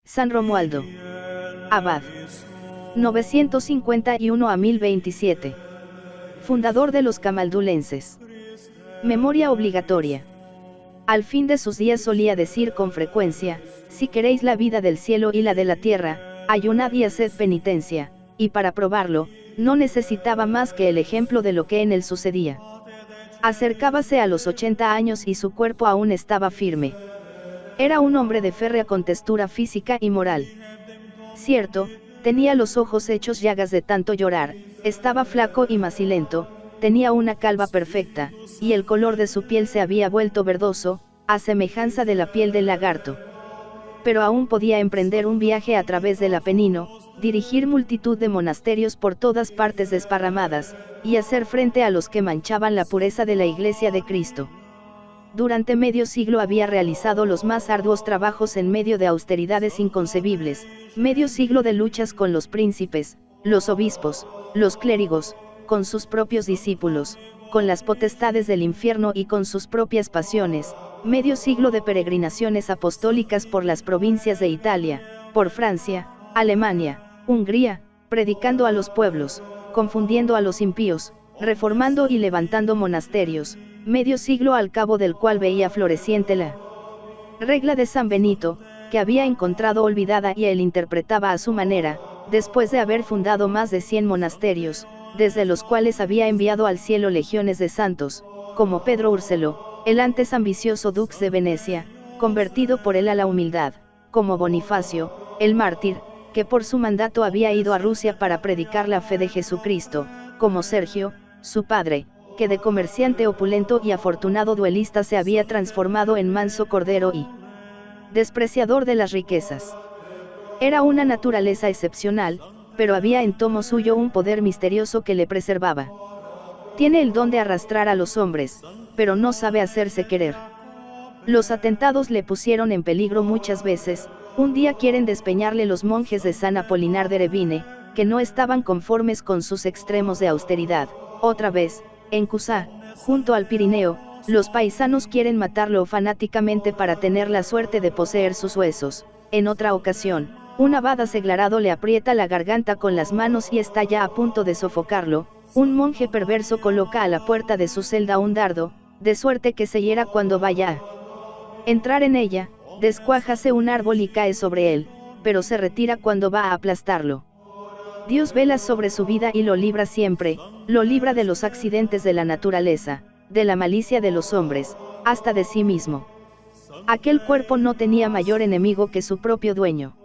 San Romualdo. Abad. 951 a 1027. Fundador de los camaldulenses. Memoria obligatoria. Al fin de sus días solía decir con frecuencia: si queréis la vida del cielo y la de la tierra, ayunad y haced penitencia, y para probarlo, no necesitaba más que el ejemplo de lo que en él sucedía. Acercábase a los 80 años y su cuerpo aún estaba firme. Era un hombre de férrea contextura física y moral. Cierto, tenía los ojos hechos llagas de tanto llorar, estaba flaco y macilento, tenía una calva perfecta, y el color de su piel se había vuelto verdoso, a semejanza de la piel del lagarto. Pero aún podía emprender un viaje a través del Apenino, dirigir multitud de monasterios por todas partes desparramadas, y hacer frente a los que manchaban la pureza de la Iglesia de Cristo. Durante medio siglo había realizado los más arduos trabajos en medio de austeridades inconcebibles, medio siglo de luchas con los príncipes, los obispos, los clérigos, con sus propios discípulos, con las potestades del infierno y con sus propias pasiones, medio siglo de peregrinaciones apostólicas por las provincias de Italia, por Francia, Alemania, Hungría, predicando a los pueblos, confundiendo a los impíos, reformando y levantando monasterios, medio siglo al cabo del cual veía floreciente la regla de San Benito, que había encontrado olvidada y él interpretaba a su manera, después de haber fundado más de 100 monasterios, desde los cuales había enviado al cielo legiones de santos, como Pedro Urselo, el antes ambicioso dux de Venecia, convertido por él a la humildad, como Bonifacio, el mártir, que por su mandato había ido a Rusia para predicar la fe de Jesucristo, como Sergio, su padre, que de comerciante opulento y afortunado duelista se había transformado en manso cordero y despreciador de las riquezas. Era una naturaleza excepcional, pero había en tomo suyo un poder misterioso que le preservaba. Tiene el don de arrastrar a los hombres, pero no sabe hacerse querer. Los atentados le pusieron en peligro muchas veces. Un día quieren despeñarle los monjes de San Apolinar de Erevine, que no estaban conformes con sus extremos de austeridad. Otra vez, en Cusá, junto al Pirineo, los paisanos quieren matarlo fanáticamente para tener la suerte de poseer sus huesos. En otra ocasión, un abad aseglarado le aprieta la garganta con las manos y está ya a punto de sofocarlo. Un monje perverso coloca a la puerta de su celda un dardo, de suerte que se hiera cuando vaya a entrar en ella, descuájase un árbol y cae sobre él, pero se retira cuando va a aplastarlo. Dios vela sobre su vida y lo libra siempre, lo libra de los accidentes de la naturaleza, de la malicia de los hombres, hasta de sí mismo. Aquel cuerpo no tenía mayor enemigo que su propio dueño.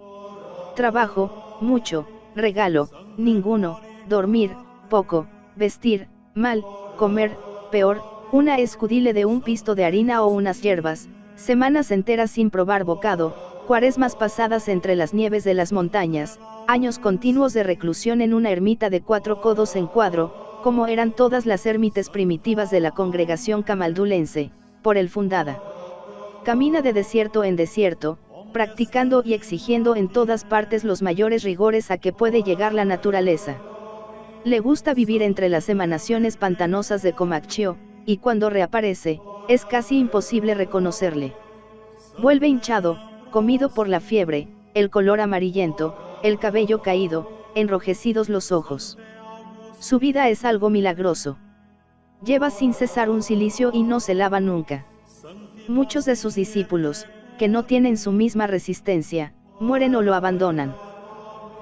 Trabajo, mucho; regalo, ninguno; dormir, poco; vestir, mal; comer, peor; una escudile de un pisto de harina o unas hierbas; semanas enteras sin probar bocado; cuaresmas pasadas entre las nieves de las montañas; años continuos de reclusión en una ermita de 4 codos en cuadro, como eran todas las ermitas primitivas de la congregación camaldulense, por él fundada. Camina de desierto en desierto, practicando y exigiendo en todas partes los mayores rigores a que puede llegar la naturaleza. Le gusta vivir entre las emanaciones pantanosas de Comacchio, y cuando reaparece, es casi imposible reconocerle. Vuelve hinchado, comido por la fiebre, el color amarillento, el cabello caído, enrojecidos los ojos. Su vida es algo milagroso. Lleva sin cesar un cilicio y no se lava nunca. Muchos de sus discípulos, que no tienen su misma resistencia, mueren o lo abandonan.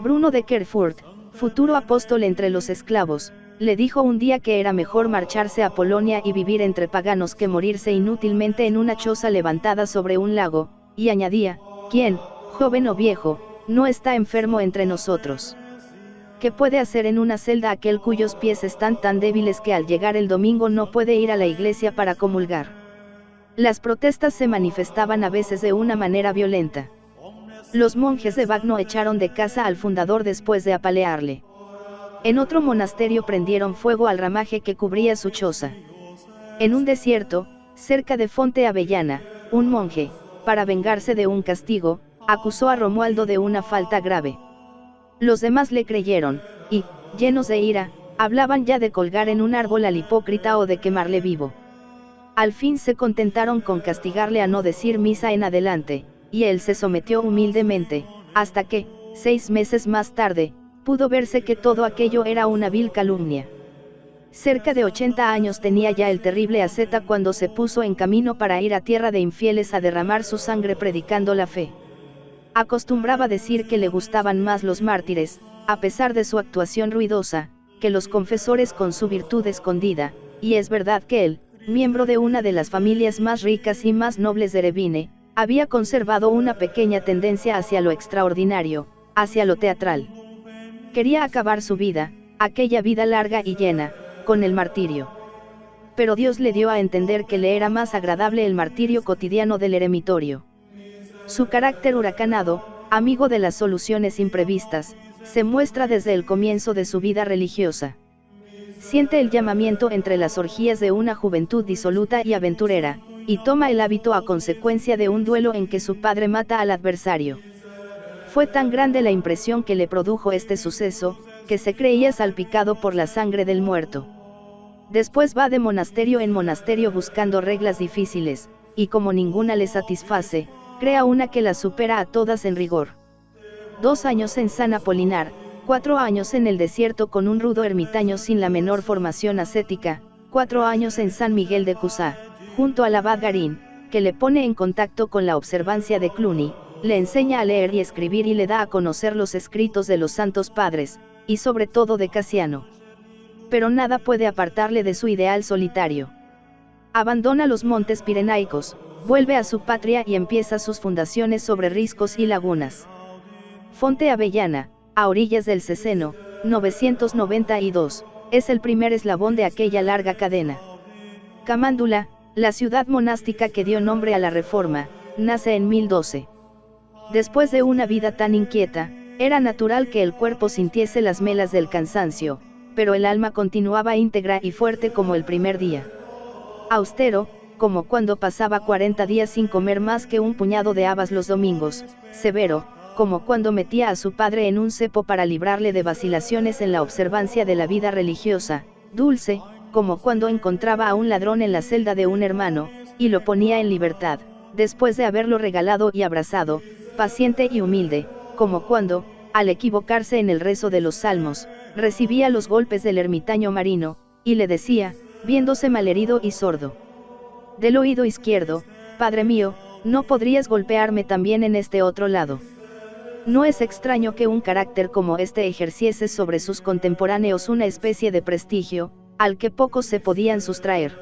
Bruno de Kerfurt, futuro apóstol entre los esclavos, le dijo un día que era mejor marcharse a Polonia y vivir entre paganos que morirse inútilmente en una choza levantada sobre un lago, y añadía: ¿quién, joven o viejo, no está enfermo entre nosotros? ¿Qué puede hacer en una celda aquel cuyos pies están tan débiles que al llegar el domingo no puede ir a la iglesia para comulgar? Las protestas se manifestaban a veces de una manera violenta. Los monjes de Bagno echaron de casa al fundador después de apalearle. En otro monasterio prendieron fuego al ramaje que cubría su choza. En un desierto, cerca de Fonte Avellana, un monje, para vengarse de un castigo, acusó a Romualdo de una falta grave. Los demás le creyeron, y, llenos de ira, hablaban ya de colgar en un árbol al hipócrita o de quemarle vivo. Al fin se contentaron con castigarle a no decir misa en adelante, y él se sometió humildemente, hasta que, 6 meses más tarde, pudo verse que todo aquello era una vil calumnia. Cerca de 80 años tenía ya el terrible asceta cuando se puso en camino para ir a tierra de infieles a derramar su sangre predicando la fe. Acostumbraba decir que le gustaban más los mártires, a pesar de su actuación ruidosa, que los confesores con su virtud escondida, y es verdad que él, miembro de una de las familias más ricas y más nobles de Erevine, había conservado una pequeña tendencia hacia lo extraordinario, hacia lo teatral. Quería acabar su vida, aquella vida larga y llena, con el martirio. Pero Dios le dio a entender que le era más agradable el martirio cotidiano del eremitorio. Su carácter huracanado, amigo de las soluciones imprevistas, se muestra desde el comienzo de su vida religiosa. Siente el llamamiento entre las orgías de una juventud disoluta y aventurera, y toma el hábito a consecuencia de un duelo en que su padre mata al adversario. Fue tan grande la impresión que le produjo este suceso, que se creía salpicado por la sangre del muerto. Después va de monasterio en monasterio buscando reglas difíciles, y como ninguna le satisface, crea una que las supera a todas en rigor. 2 años en San Apolinar, 4 años en el desierto con un rudo ermitaño sin la menor formación ascética, 4 años en San Miguel de Cusá, junto al abad Garín, que le pone en contacto con la observancia de Cluny, le enseña a leer y escribir y le da a conocer los escritos de los santos padres, y sobre todo de Casiano. Pero nada puede apartarle de su ideal solitario. Abandona los montes pirenaicos, vuelve a su patria y empieza sus fundaciones sobre riscos y lagunas. Fonte Avellana, a orillas del Ceseno, 992, es el primer eslabón de aquella larga cadena. Camándula, la ciudad monástica que dio nombre a la Reforma, nace en 1012. Después de una vida tan inquieta, era natural que el cuerpo sintiese las melas del cansancio, pero el alma continuaba íntegra y fuerte como el primer día. Austero, como cuando pasaba 40 días sin comer más que un puñado de habas los domingos; severo, como cuando metía a su padre en un cepo para librarle de vacilaciones en la observancia de la vida religiosa; dulce, como cuando encontraba a un ladrón en la celda de un hermano, y lo ponía en libertad, después de haberlo regalado y abrazado; paciente y humilde, como cuando, al equivocarse en el rezo de los salmos, recibía los golpes del ermitaño marino, y le decía, viéndose malherido y sordo: del oído izquierdo, Padre mío, ¿no podrías golpearme también en este otro lado? No es extraño que un carácter como este ejerciese sobre sus contemporáneos una especie de prestigio, al que pocos se podían sustraer.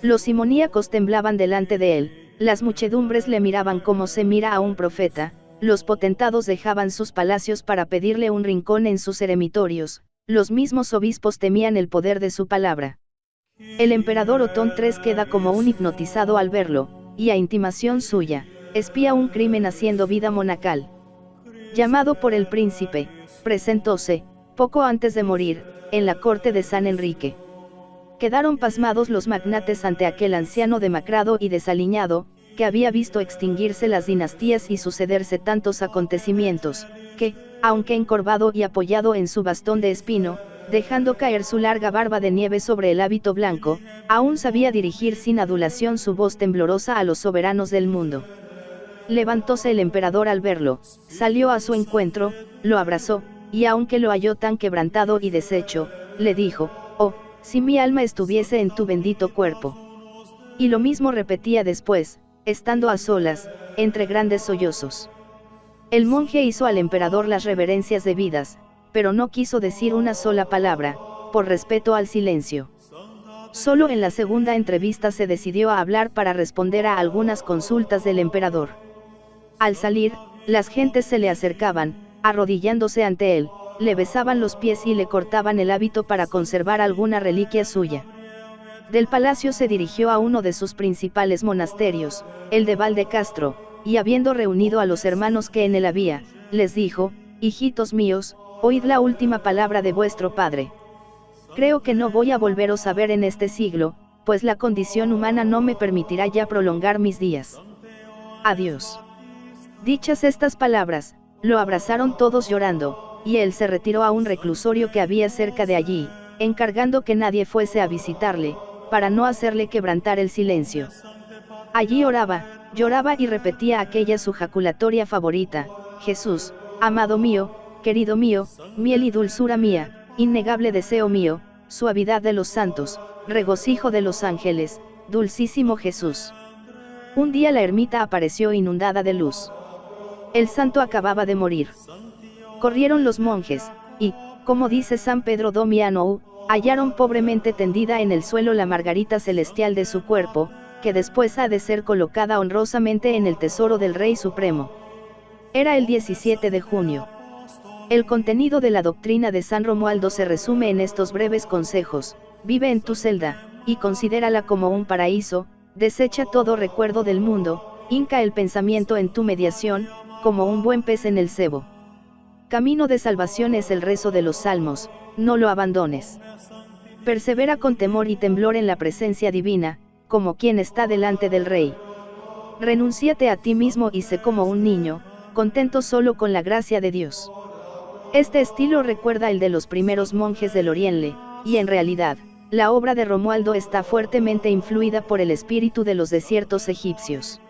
Los simoníacos temblaban delante de él, las muchedumbres le miraban como se mira a un profeta, los potentados dejaban sus palacios para pedirle un rincón en sus eremitorios, los mismos obispos temían el poder de su palabra. El emperador Otón III queda como un hipnotizado al verlo, y a intimación suya, espía un crimen haciendo vida monacal. Llamado por el príncipe, presentóse, poco antes de morir, en la corte de San Enrique. Quedaron pasmados los magnates ante aquel anciano demacrado y desaliñado, que había visto extinguirse las dinastías y sucederse tantos acontecimientos, que, aunque encorvado y apoyado en su bastón de espino, dejando caer su larga barba de nieve sobre el hábito blanco, aún sabía dirigir sin adulación su voz temblorosa a los soberanos del mundo. Levantóse el emperador al verlo, salió a su encuentro, lo abrazó, y aunque lo halló tan quebrantado y deshecho, le dijo: «Oh, si mi alma estuviese en tu bendito cuerpo». Y lo mismo repetía después, estando a solas, entre grandes sollozos. El monje hizo al emperador las reverencias debidas, pero no quiso decir una sola palabra, por respeto al silencio. Solo en la segunda entrevista se decidió a hablar para responder a algunas consultas del emperador. Al salir, las gentes se le acercaban, arrodillándose ante él, le besaban los pies y le cortaban el hábito para conservar alguna reliquia suya. Del palacio se dirigió a uno de sus principales monasterios, el de Valdecastro, y habiendo reunido a los hermanos que en él había, les dijo: «Hijitos míos, oíd la última palabra de vuestro padre. Creo que no voy a volveros a ver en este siglo, pues la condición humana no me permitirá ya prolongar mis días. Adiós». Dichas estas palabras, lo abrazaron todos llorando, y él se retiró a un reclusorio que había cerca de allí, encargando que nadie fuese a visitarle, para no hacerle quebrantar el silencio. Allí oraba, lloraba y repetía aquella su jaculatoria favorita: Jesús, amado mío, querido mío, miel y dulzura mía, innegable deseo mío, suavidad de los santos, regocijo de los ángeles, dulcísimo Jesús. Un día la ermita apareció inundada de luz. El santo acababa de morir. Corrieron los monjes, y, como dice San Pedro Damiano, hallaron pobremente tendida en el suelo la margarita celestial de su cuerpo, que después ha de ser colocada honrosamente en el tesoro del Rey Supremo. Era el 17 de junio. El contenido de la doctrina de San Romualdo se resume en estos breves consejos: vive en tu celda, y considérala como un paraíso, desecha todo recuerdo del mundo, hinca el pensamiento en tu mediación, como un buen pez en el cebo. Camino de salvación es el rezo de los salmos, no lo abandones. Persevera con temor y temblor en la presencia divina, como quien está delante del Rey. Renúnciate a ti mismo y sé como un niño, contento solo con la gracia de Dios. Este estilo recuerda el de los primeros monjes del Oriente, y en realidad, la obra de Romualdo está fuertemente influida por el espíritu de los desiertos egipcios.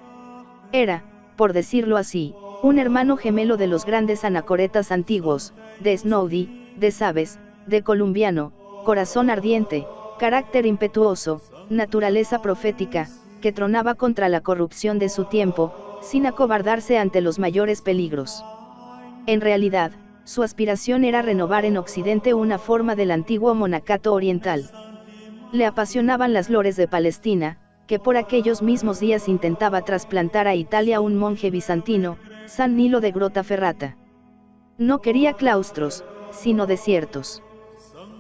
Era, por decirlo así, un hermano gemelo de los grandes anacoretas antiguos, de Snowy, de Sabes, de Columbiano, corazón ardiente, carácter impetuoso, naturaleza profética, que tronaba contra la corrupción de su tiempo, sin acobardarse ante los mayores peligros. En realidad, su aspiración era renovar en Occidente una forma del antiguo monacato oriental. Le apasionaban las lores de Palestina, que por aquellos mismos días intentaba trasplantar a Italia un monje bizantino, San Nilo de Grottaferrata. No quería claustros, sino desiertos.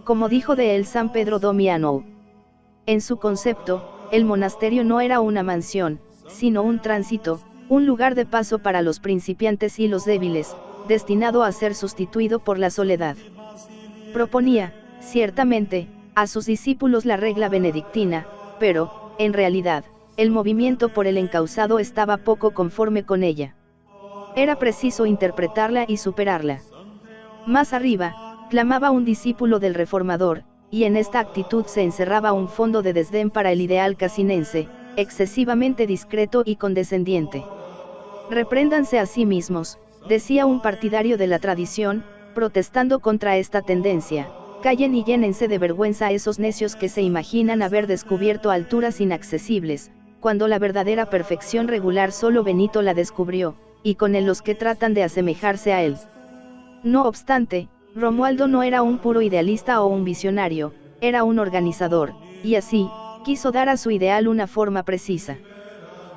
Como dijo de él San Pedro Damiano. En su concepto, el monasterio no era una mansión, sino un tránsito, un lugar de paso para los principiantes y los débiles, destinado a ser sustituido por la soledad. Proponía, ciertamente, a sus discípulos la regla benedictina, pero, en realidad, el movimiento por el encausado estaba poco conforme con ella. Era preciso interpretarla y superarla. Más arriba, clamaba un discípulo del reformador, y en esta actitud se encerraba un fondo de desdén para el ideal casinense, excesivamente discreto y condescendiente. Repréndanse a sí mismos, decía un partidario de la tradición, protestando contra esta tendencia. Callen y llénense de vergüenza esos necios que se imaginan haber descubierto alturas inaccesibles, cuando la verdadera perfección regular solo Benito la descubrió, y con él los que tratan de asemejarse a él. No obstante, Romualdo no era un puro idealista o un visionario, era un organizador, y así, quiso dar a su ideal una forma precisa.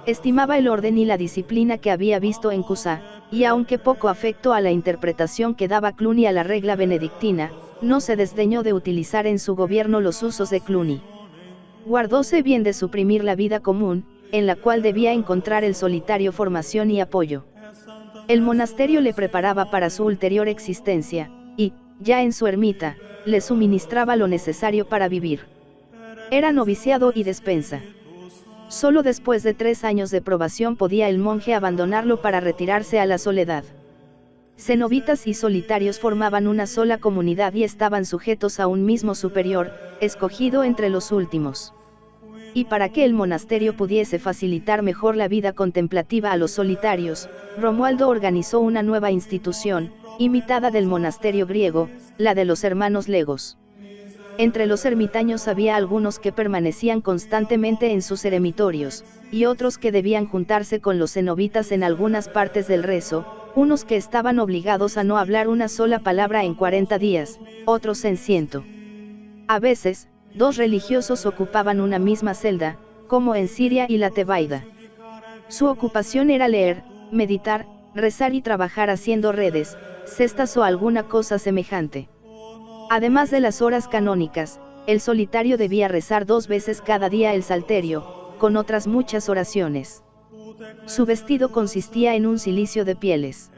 Estimaba el orden y la disciplina que había visto en Cusa, y aunque poco afecto a la interpretación que daba Cluny a la regla benedictina, no se desdeñó de utilizar en su gobierno los usos de Cluny. Guardóse bien de suprimir la vida común, en la cual debía encontrar el solitario formación y apoyo. El monasterio le preparaba para su ulterior existencia, y, ya en su ermita, le suministraba lo necesario para vivir. Era noviciado y despensa. Solo después de 3 años de probación podía el monje abandonarlo para retirarse a la soledad. Cenobitas y solitarios formaban una sola comunidad y estaban sujetos a un mismo superior, escogido entre los últimos. Y para que el monasterio pudiese facilitar mejor la vida contemplativa a los solitarios, Romualdo organizó una nueva institución, imitada del monasterio griego, la de los hermanos legos. Entre los ermitaños había algunos que permanecían constantemente en sus eremitorios, y otros que debían juntarse con los cenobitas en algunas partes del rezo, unos que estaban obligados a no hablar una sola palabra en 40 días, otros en 100. A veces, 2 religiosos ocupaban una misma celda, como en Siria y la Tebaida. Su ocupación era leer, meditar, rezar y trabajar haciendo redes, cestas o alguna cosa semejante. Además de las horas canónicas, el solitario debía rezar 2 veces cada día el salterio, con otras muchas oraciones. Su vestido consistía en un cilicio de pieles.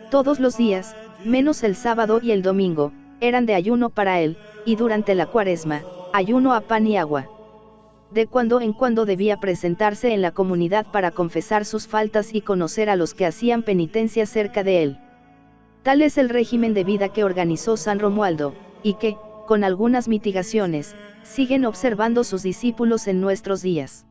Todos los días, menos el sábado y el domingo, eran de ayuno para él, y durante la Cuaresma, ayuno a pan y agua. De cuando en cuando debía presentarse en la comunidad para confesar sus faltas y conocer a los que hacían penitencia cerca de él. Tal es el régimen de vida que organizó San Romualdo, y que, con algunas mitigaciones, siguen observando sus discípulos en nuestros días.